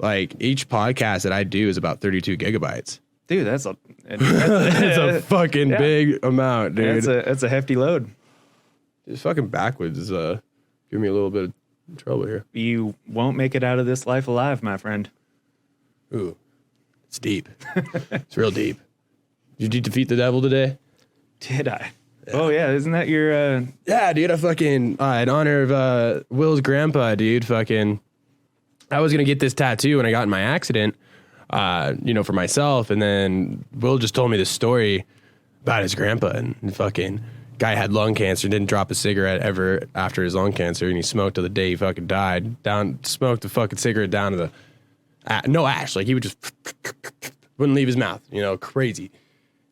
Like each podcast that I do is about 32 gigabytes. Dude, that's a fucking big amount, dude. That's a hefty load. Just fucking backwards is give me a little bit of trouble here. You won't make it out of this life alive, my friend. Ooh, it's deep. It's real deep. Did you defeat the devil today? Did I? Yeah. Oh yeah, isn't that your? Yeah, dude. I fucking in honor of Will's grandpa, dude. Fucking, I was gonna get this tattoo when I got in my accident. For myself, and then Will just told me this story about his grandpa, and fucking guy had lung cancer, didn't drop a cigarette ever after his lung cancer, and he smoked till the day he fucking died. Smoked the fucking cigarette down to the no ash, like he would just wouldn't leave his mouth, crazy.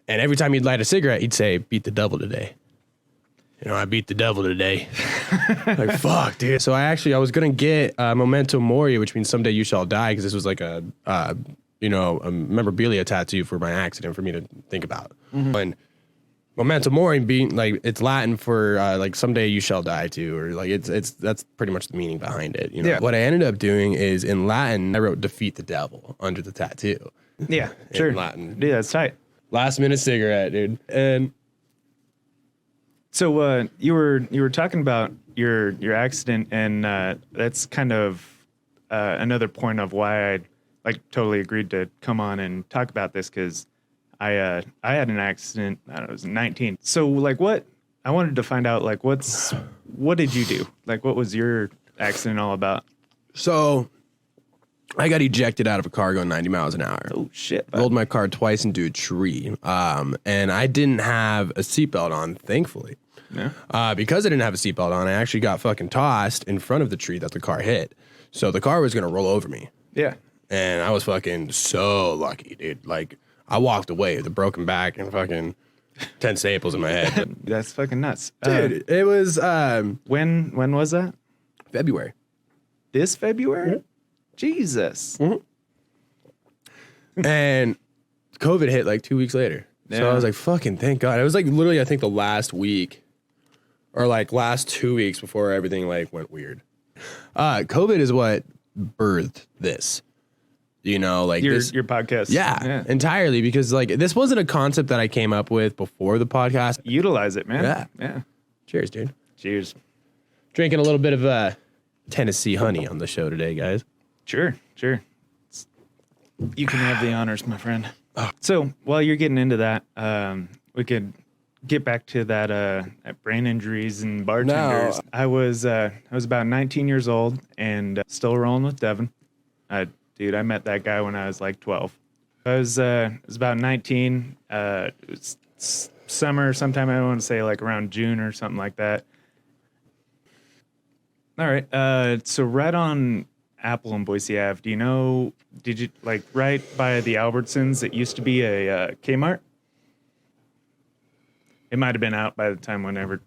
And every time he'd light a cigarette, he'd say, "Beat the devil today." I beat the devil today. Like, fuck, dude. So I was gonna get Memento Mori, which means someday you shall die, because this was like a memorabilia tattoo for my accident for me to think about. Mm-hmm. And Memento Mori being like, it's Latin for like someday you shall die too, or like that's pretty much the meaning behind it. Yeah. What I ended up doing is in Latin I wrote "defeat the devil" under the tattoo. Yeah, sure. In Latin. Dude, that's tight. Last minute cigarette, dude. And so you were talking about your accident, and that's kind of another point of why I totally agreed to come on and talk about this, because I had an accident. I don't know, I was 19. So what I wanted to find out, what did you do? Like, what was your accident all about? So I got ejected out of a car going 90 miles an hour. Oh shit! Rolled my car twice into a tree. And I didn't have a seatbelt on, thankfully. Yeah. Because I didn't have a seatbelt on, I actually got fucking tossed in front of the tree that the car hit. So the car was gonna roll over me. Yeah. And I was fucking so lucky, dude. Like, I walked away with a broken back and fucking 10 staples in my head. That's fucking nuts. Dude, it was... when was that? February. This February? Mm-hmm. Jesus. Mm-hmm. And COVID hit like 2 weeks later. Yeah. So I was like, fucking thank God. It was like literally, I think, the last week or like last 2 weeks before everything went weird. COVID is what birthed this. Your podcast. Yeah, entirely, because this wasn't a concept that I came up with before the podcast. Utilize it, man. Yeah. Cheers, dude. Cheers. Drinking a little bit of Tennessee honey on the show today, guys. Sure. You can have the honors, my friend. So while you're getting into that, we could get back to that brain injuries and bartenders. No. I was about 19 years old and still rolling with Devin. Dude, I met that guy when I was like 12. I was about 19. It was summer sometime. I want to say like around June or something like that. All right. So right on Apple and Boise Ave, did you right by the Albertsons, it used to be a Kmart? It might have been out by the time whenever,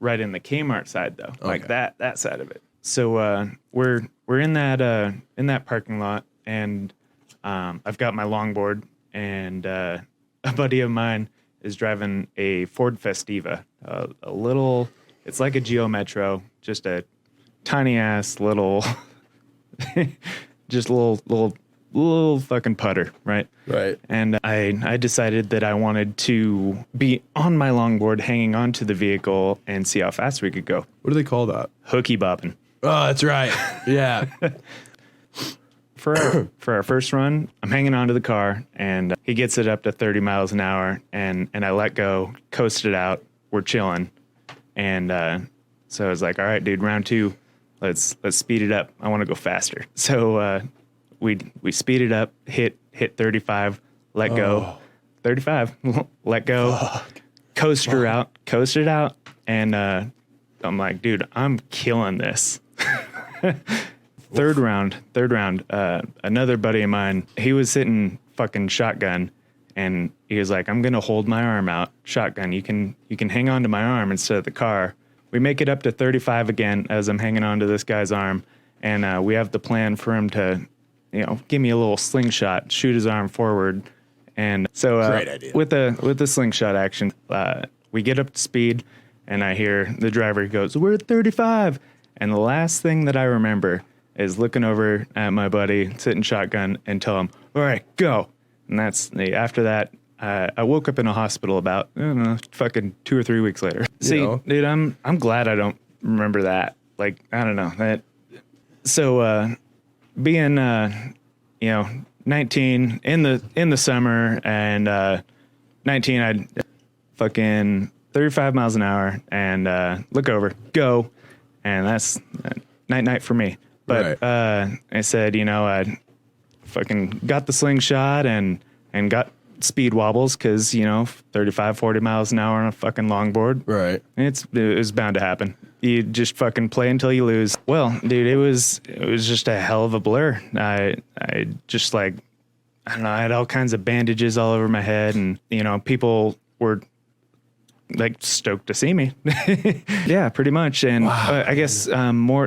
right in the Kmart side though, okay. Like that side of it. So we're in that parking lot, and I've got my longboard, and a buddy of mine is driving a Ford Festiva, a little. It's like a Geo Metro, just a tiny ass little, just little fucking putter, right? Right. And I decided that I wanted to be on my longboard, hanging onto the vehicle, and see how fast we could go. What do they call that? Hooky bopping. Oh, that's right. Yeah. For our first run, I'm hanging onto the car, and he gets it up to 30 miles an hour, and I let go, coast it out. We're chilling. And so I was like, all right, dude, round two, let's speed it up. I want to go faster. So we speed it up, hit 35, let go. 35, let go. Fuck. Coast it out. And I'm like, dude, I'm killing this. Third round, another buddy of mine, he was sitting fucking shotgun, and he was like, I'm going to hold my arm out. Shotgun, you can hang on to my arm instead of the car. We make it up to 35 again as I'm hanging on to this guy's arm, and we have the plan for him to, give me a little slingshot, shoot his arm forward. And so great idea. With the slingshot action, we get up to speed, and I hear the driver goes, we're at 35. And the last thing that I remember is looking over at my buddy sitting shotgun and tell him, all right, go. And that's after that. I woke up in a hospital about, I don't know, fucking 2 or 3 weeks later. See, dude, I'm glad I don't remember that. Like, I don't know that. So, being, 19 in the summer and, 19, I'd fucking 35 miles an hour and, look over, go. And that's night for me. But, I said, I fucking got the slingshot and got speed wobbles because 35, 40 miles an hour on a fucking longboard. Right. It was bound to happen. You just fucking play until you lose. Well, dude, it was just a hell of a blur. I just I don't know, I had all kinds of bandages all over my head, and people were like stoked to see me. Yeah, pretty much. And wow. I guess more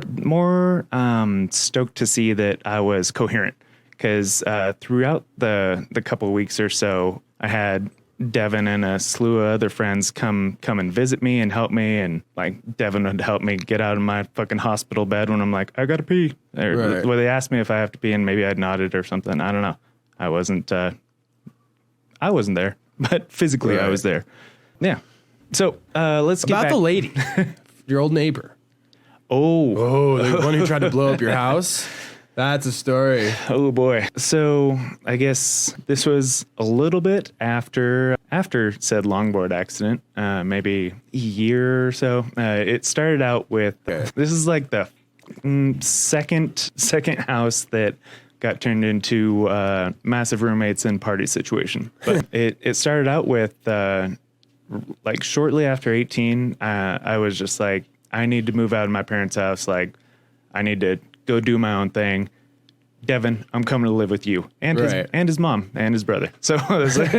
stoked to see that I was coherent. Because throughout the couple of weeks or so, I had Devin and a slew of other friends come and visit me and help me. And like Devin would help me get out of my fucking hospital bed when I'm like, I got to pee. Or well, they asked me if I have to pee and maybe I'd nodded or something. I don't know. I wasn't there, but physically I was there. Yeah. So let's get about back. The lady, your old neighbor. Oh, the one who tried to blow up your house. That's a story. Oh boy. So I guess this was a little bit after said longboard accident, maybe a year or so. It started out with, this is like the second house that got turned into massive roommates and party situation. But it started out with like shortly after 18, I was just like, I need to move out of my parents' house. Like, I need to go do my own thing. Devin, I'm coming to live with you and his mom and his brother. So I was like,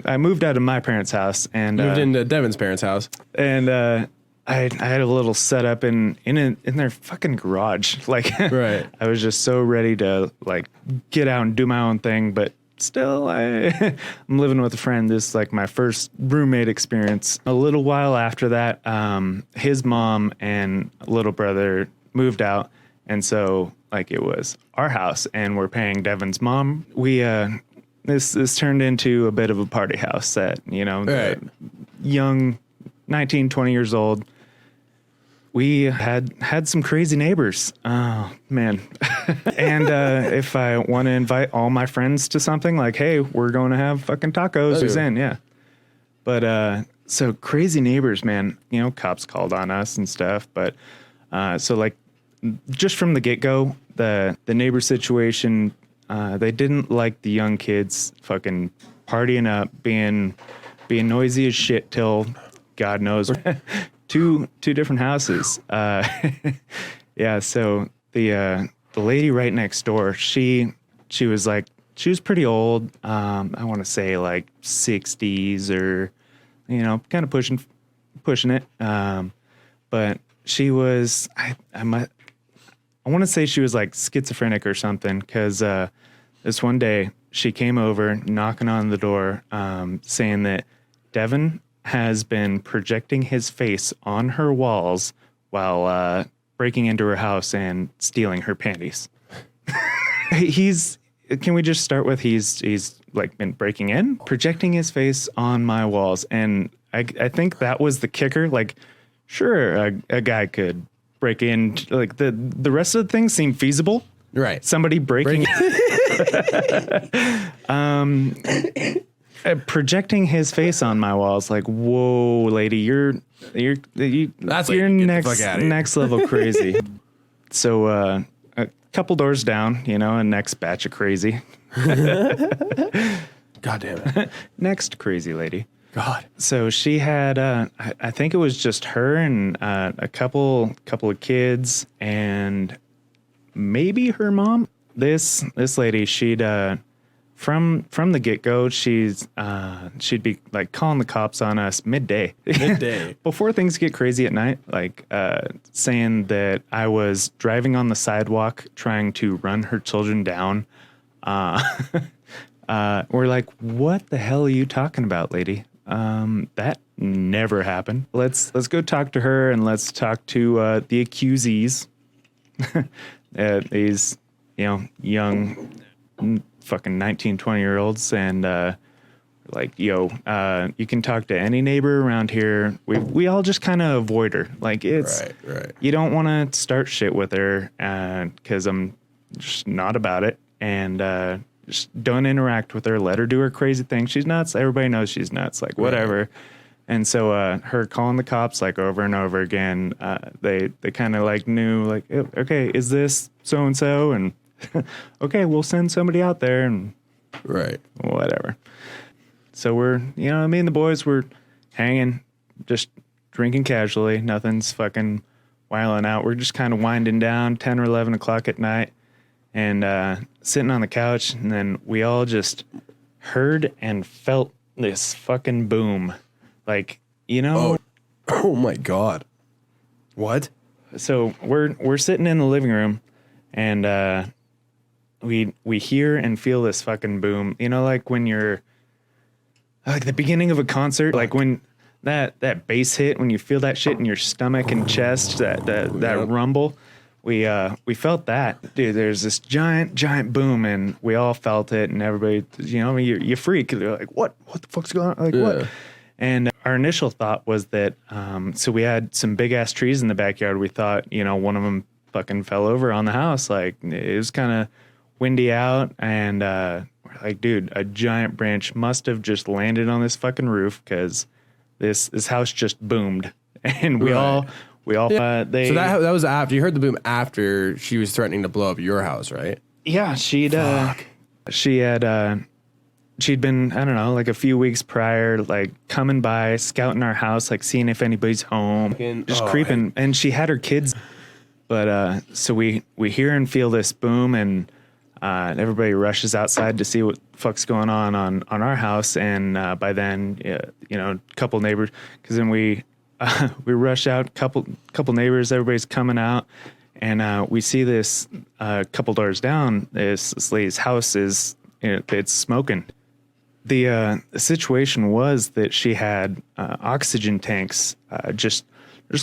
I moved out of my parents' house and moved into Devin's parents' house. And I had a little setup in their fucking garage. Like, I was just so ready to like get out and do my own thing, but still I'm living with a friend. This is like my first roommate experience. A little while after that, his mom and little brother moved out. And so like it was our house and we're paying Devin's mom. We, this turned into a bit of a party house that, young 19, 20 years old. We had some crazy neighbors. Oh, man. And if I want to invite all my friends to something like, hey, we're going to have fucking tacos, who's in? Yeah. But so crazy neighbors, man. Cops called on us and stuff. But so like just from the get-go, the neighbor situation, they didn't like the young kids fucking partying up, being noisy as shit till God knows. Two different houses. Yeah. So the lady right next door, she was pretty old. I want to say like 60s or, kind of pushing it. But she was, I want to say she was like schizophrenic or something. Cause, this one day she came over knocking on the door, saying that Devin has been projecting his face on her walls while breaking into her house and stealing her panties. Can we just start with he's like been breaking in, projecting his face on my walls. And I think that was the kicker. Like, sure, a guy could break in, like the rest of the things seem feasible. Right. Somebody breaking projecting his face on my walls, like, whoa, lady, you're next level crazy. So a couple doors down, a next batch of crazy. God damn it. Next crazy lady. God. So she had, I think it was just her and a couple of kids and maybe her mom. This lady, she'd from the get-go, she'd be like calling the cops on us midday before things get crazy at night, like saying that I was driving on the sidewalk trying to run her children down. We're like, what the hell are you talking about, lady? That never happened. Let's go talk to her and let's talk to the accusees. these, young fucking 19, 20-year-olds. And like, you can talk to any neighbor around here. We all just kind of avoid her. Like, it's, right. You don't want to start shit with her because I'm just not about it. And just don't interact with her. Let her do her crazy thing. She's nuts. Everybody knows she's nuts. Like, whatever. Right. And so her calling the cops like over and over again, they kind of like knew like, okay, is this so-and-so? And okay, we'll send somebody out there and right, whatever. So we're, me and the boys were hanging, just drinking casually. Nothing's fucking wiling out. We're just kind of winding down 10 or 11 o'clock at night and sitting on the couch. And then we all just heard and felt this fucking boom. Like, Oh my God. What? So we're sitting in the living room and we hear and feel this fucking boom. Like when you're like the beginning of a concert, like when that bass hit, when you feel that shit in your stomach and chest, that rumble. We felt that. Dude, there's this giant boom and we all felt it and everybody, you freak. They're like, what the fuck's going on? Like, what? And our initial thought was that, so we had some big ass trees in the backyard. We thought, one of them fucking fell over on the house. Like it was kind of windy out and, we're like, dude, a giant branch must have just landed on this fucking roof because this house just boomed. And we all, so that was after you heard the boom after she was threatening to blow up your house, right? Yeah. She'd been, I don't know, like a few weeks prior, like coming by, scouting our house, like seeing if anybody's home, just creeping. And she had her kids. But so we hear and feel this boom and everybody rushes outside to see what the fuck's going on our house. And by then, a couple neighbors, because then we rush out, couple neighbors, everybody's coming out. And we see this couple doors down, this lady's house is, it's smoking. The situation was that she had oxygen tanks just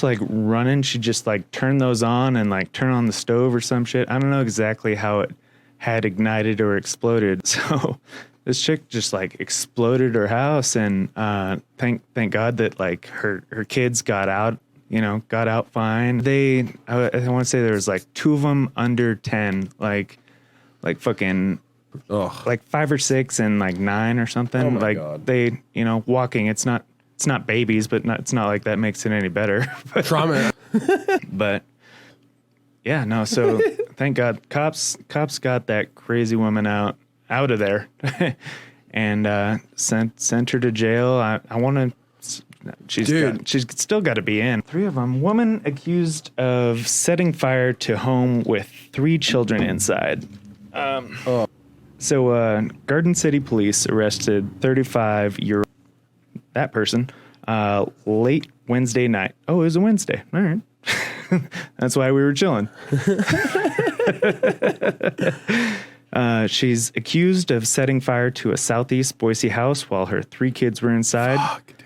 like running. She just like turned those on and like turn on the stove or some shit. I don't know exactly how it had ignited or exploded. So this chick just like exploded her house and thank God that like her kids got out fine. I want to say there was like 2 of them under 10, like fucking like 5 or 6 and like 9 or something. Oh my like God. They, walking. It's not babies, but it's not like that makes it any better. Trauma. But yeah, no. So thank God, cops got that crazy woman out of there, and sent her to jail. I want to. She's still got to be in. 3 of them. Woman accused of setting fire to home with 3 children inside. So Garden City police arrested 35-year-old that person late Wednesday night. Oh, it was a Wednesday. All right. That's why we were chilling. She's accused of setting fire to a Southeast Boise house while her 3 kids were inside. Fuck, dude.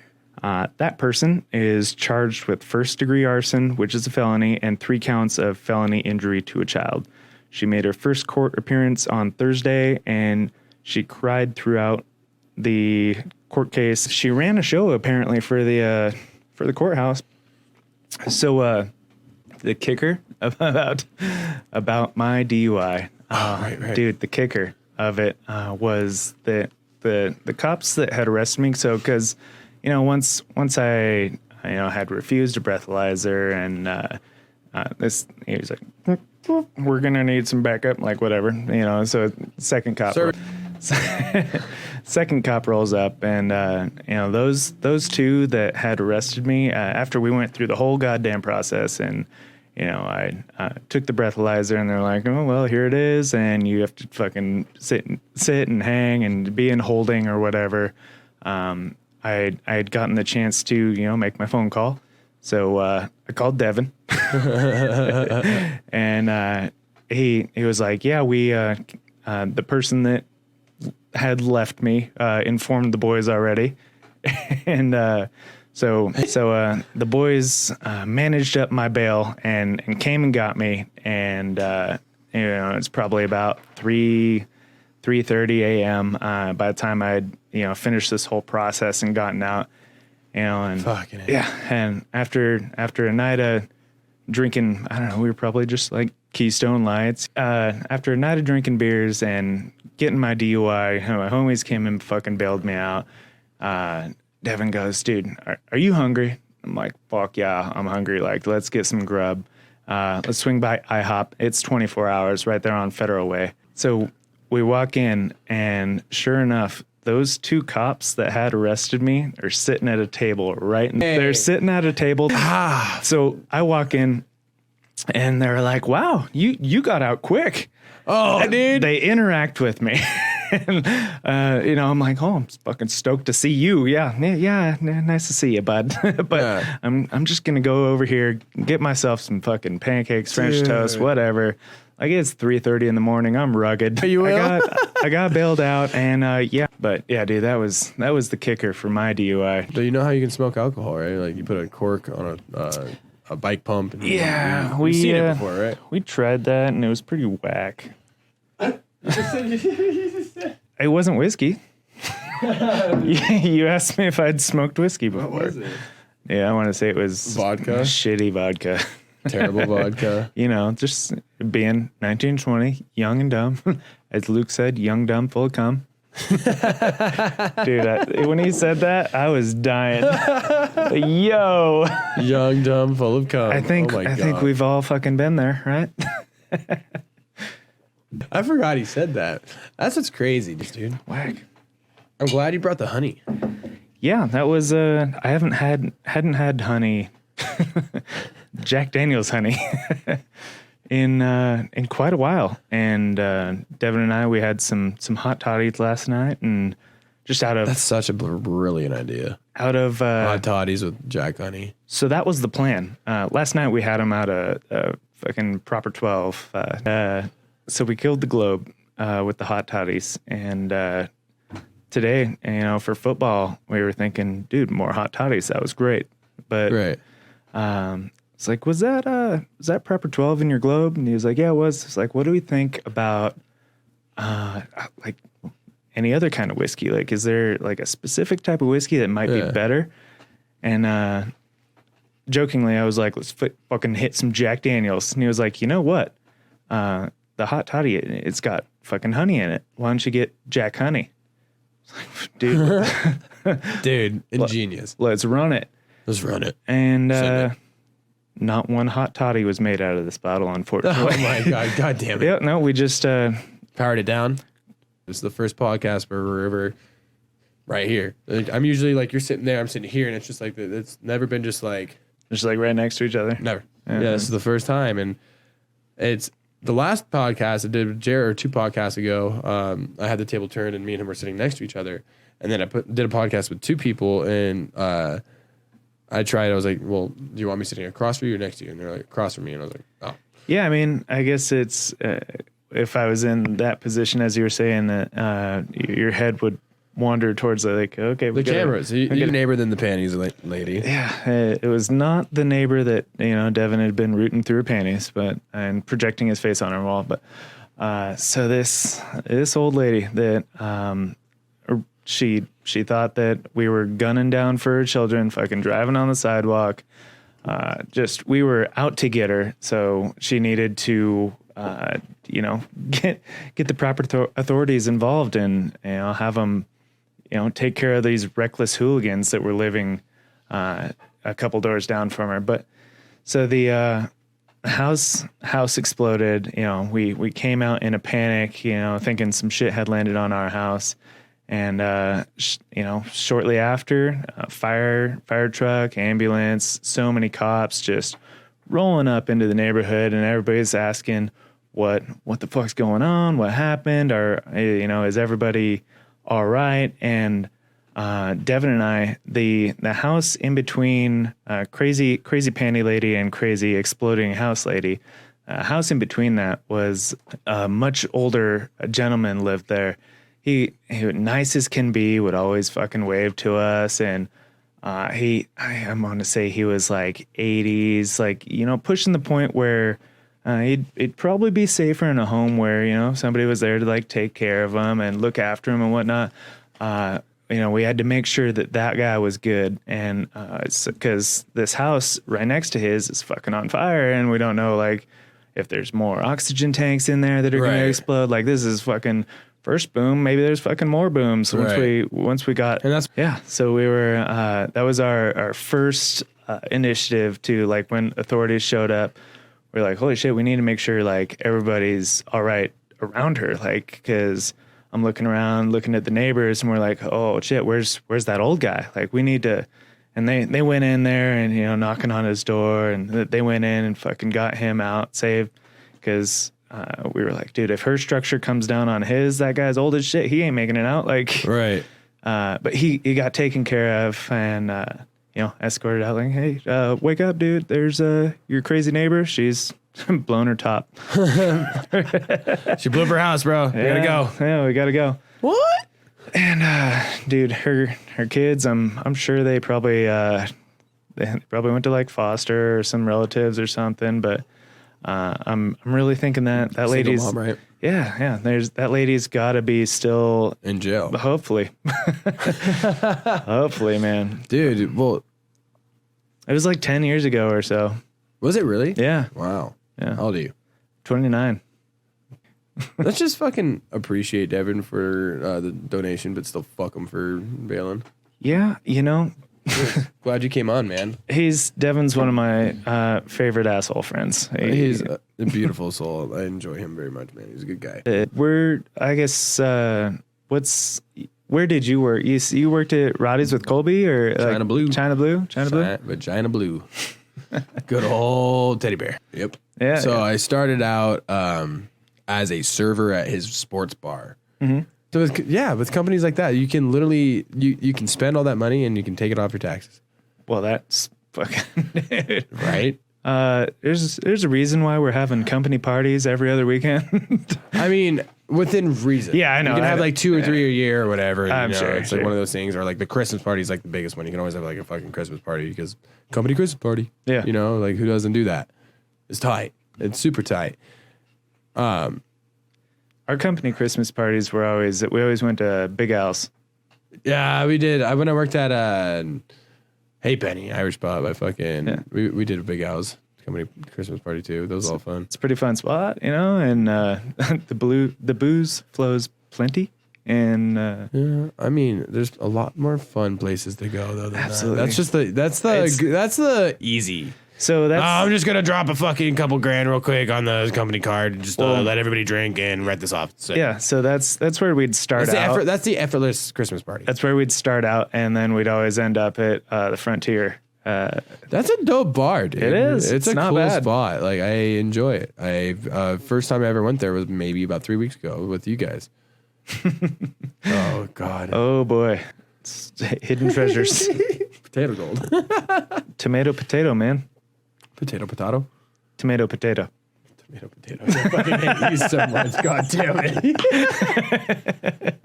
That person is charged with first-degree arson, which is a felony, and 3 counts of felony injury to a child. She made her first court appearance on Thursday, and she cried throughout the court case. She ran a show apparently for the courthouse. So the kicker about my DUI, right. dude, the kicker of it was that the cops that had arrested me. So because once I had refused a breathalyzer and he was like, we're gonna need some backup, like whatever, so second cop rolls up and those 2 that had arrested me after we went through the whole goddamn process and I took the breathalyzer and they're like, oh well, here it is, and you have to fucking sit and hang and be in holding or whatever. I had gotten the chance to make my phone call. So I called Devin, and he was like, "Yeah, we the person that had left me informed the boys already," and So the boys managed up my bail and came and got me, and it's probably about 3:30 a.m. By the time I'd finished this whole process and gotten out, and Fucking yeah, and after a night of drinking, I don't know, we were probably just like Keystone Lights. After a night of drinking beers and getting my DUI, my homies came and fucking bailed me out. Devin goes, dude, are you hungry? I'm like, fuck yeah, I'm hungry. Like, let's get some grub. Let's swing by IHOP. It's 24 hours right there on Federal Way. So we walk in, and sure enough, those two cops that had arrested me are sitting at a table they're sitting at a table. So I walk in, and they're like, wow, you got out quick. Oh, dude. They interact with me. And, I'm like, oh, I'm fucking stoked to see you. Yeah, nice to see you, bud. But Yeah. I'm just gonna go over here, get myself some fucking pancakes, French Dude. toast, whatever. Like, it's 3:30 in the morning. I'm rugged. You will? I got bailed out, and yeah. But yeah, dude, that was the kicker for my DUI. So you know how you can smoke alcohol, right? Like you put a cork on a bike pump. And Yeah, we've seen it before, right? We tried that, and it was pretty whack. It wasn't whiskey. You asked me if I'd smoked whiskey before. What was it? Yeah, I want to say it was Vodka? Shitty vodka. Terrible vodka. Just being 1920, young and dumb. As Luke said, young, dumb, full of cum. Dude, when he said that, I was dying. Yo. Young, dumb, full of cum. I think God. we've all fucking been there, right? I forgot he said that. That's what's crazy, dude. Whack. I'm glad you brought the honey. Yeah, that was I hadn't had honey, Jack Daniel's honey, in quite a while. And Devin and I, we had some hot toddies last night, and just That's such a brilliant idea. Hot toddies with Jack honey. So that was the plan. Last night we had them out of fucking Proper 12. So we killed the globe with the hot toddies, and today, for football, we were thinking, dude, more hot toddies. That was great. But Right. it's like, was that Proper 12 in your globe? And he was like, yeah, it was. It's like, what do we think about like any other kind of whiskey? Like, is there like a specific type of whiskey that might be better? And jokingly, I was like, let's fucking hit some Jack Daniels. And he was like, you know what? The hot toddy, it's got fucking honey in it. Why don't you get Jack Honey? Dude. Dude, ingenious. Let's run it. Let's run it. And Send it. not one hot toddy was made out of this bottle, unfortunately. Oh my God. God damn it. Yeah, no, we just Powered it down. This is the first podcast where we're ever right here. Like, I'm usually like, you're sitting there, I'm sitting here, and it's just like, it's never been just like, right next to each other. never. Yeah. Yeah, this is the first time. And it's the last podcast I did with Jared, or 2 podcasts ago. I had the table turned, and me and him were sitting next to each other. And then I did a podcast with 2 people, and I tried. I was like, well, do you want me sitting across from you or next to you? And they're like, across from me. And I was like, oh. Yeah, I mean, I guess it's if I was in that position, as you were saying, that your head would wander towards okay, The cameras. You're neighbor than the panties lady. Yeah, it was not the neighbor that Devin had been rooting through her panties, and projecting his face on her wall. But so this old lady that she thought that we were gunning down for her children, fucking driving on the sidewalk. We were out to get her, so she needed to get the proper authorities involved and have them take care of these reckless hooligans that were living a couple doors down from her. But so the house exploded. We came out in a panic, thinking some shit had landed on our house. And shortly after, fire truck, ambulance, so many cops just rolling up into the neighborhood, and everybody's asking what the fuck's going on, what happened, or is everybody all right? And Devin and I, the house in between crazy panty lady and crazy exploding house lady, house in between that was a much older gentleman lived there. He nice as can be, would always fucking wave to us, and I'm going to say he was like 80s, like, you know, pushing the point where he'd probably be safer in a home where, you know, somebody was there to like take care of him and look after him and whatnot. You know, we had to make sure that guy was good. And it's because this house right next to his is fucking on fire, and we don't know like if there's more oxygen tanks in there that are going to explode. Like, this is fucking first boom. Maybe there's fucking more booms once we got. And that's So we were that was our first initiative to, like, when authorities showed up, we're like, holy shit, we need to make sure like everybody's all right around her, like, because I'm looking around, looking at the neighbors, and we're like, oh shit, where's that old guy? Like, we need to. And they went in there and, you know, knocking on his door, and they went in and fucking got him out, saved, because we were like, dude, if her structure comes down on his, that guy's old as shit. He ain't making it out. Like, right. But he got taken care of and, you know, escorted out, like, hey, wake up, dude. There's your crazy neighbor. She's blown her top. She blew up her house, bro. We gotta go. Yeah, we gotta go. What? And dude, her kids, I'm sure they probably went to like foster or some relatives or something. But I'm really thinking that lady's mom, right? Yeah. That lady's got to be still In jail. Hopefully, hopefully, man. Dude, well, It was like 10 years ago or so. was it really? Yeah, Wow. Yeah. How old are you? 29. Let's just fucking appreciate Devin for the donation, but still fuck him for bailing. Yeah, you know, Glad you came on, man. Devin's one of my favorite asshole friends. He's a beautiful soul. I enjoy him very much, man. He's a good guy. I guess, where did you work? You worked at Roddy's with Colby or China Blue. China Blue? Vagina Blue. Good old teddy bear. Yep. Yeah. So I started out as a server at his sports bar. Mm-hmm. So with companies like that, you can literally you can spend all that money and you can take it off your taxes. Well, that's fucking Right. There's a reason why we're having company parties every other weekend. I mean, within reason. Yeah, I know. You can have like 2 or 3 a year or whatever. I'm you know, sure. It's like one of those things, or like the Christmas party is like the biggest one. You can always have like a fucking Christmas party because company Christmas party. Yeah. You know, like who doesn't do that? It's tight. It's super tight. Our company Christmas parties we always went to Big Al's. Yeah, we did. When I worked at Hey Penny Irish Pub, we did a Big House company Christmas party too. That was all fun. It's a pretty fun spot, you know, and the booze flows plenty. And Yeah, I mean, there's a lot more fun places to go though. Than Absolutely. That's the easy. so that's I'm just gonna drop a fucking couple grand real quick on the company card and just let everybody drink and write this off. So, yeah. So that's where we'd start out. That's the effortless Christmas party. That's where we'd start out, and then we'd always end up at the Frontier. That's a dope bar, dude. It is. It's a not cool bad. spot. Like, I enjoy it. I first time I ever went there was maybe about 3 weeks ago with you guys. Oh God. Oh boy, it's hidden treasures. Potato gold. Potato, man. Potato. Tomato. Tomato potato. I fucking hate you so much. God damn it.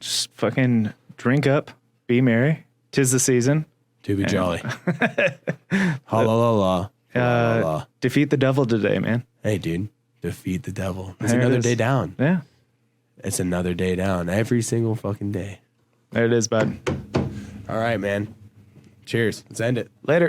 Just fucking drink up, be merry. 'Tis the season. To be jolly. Ha la la la. Defeat the devil today, man. Hey, dude. Defeat the devil. It's There it another is. day down. Yeah, It's another day down. Every single fucking day. there it is, bud. All right, man. Cheers. Let's end it. Later.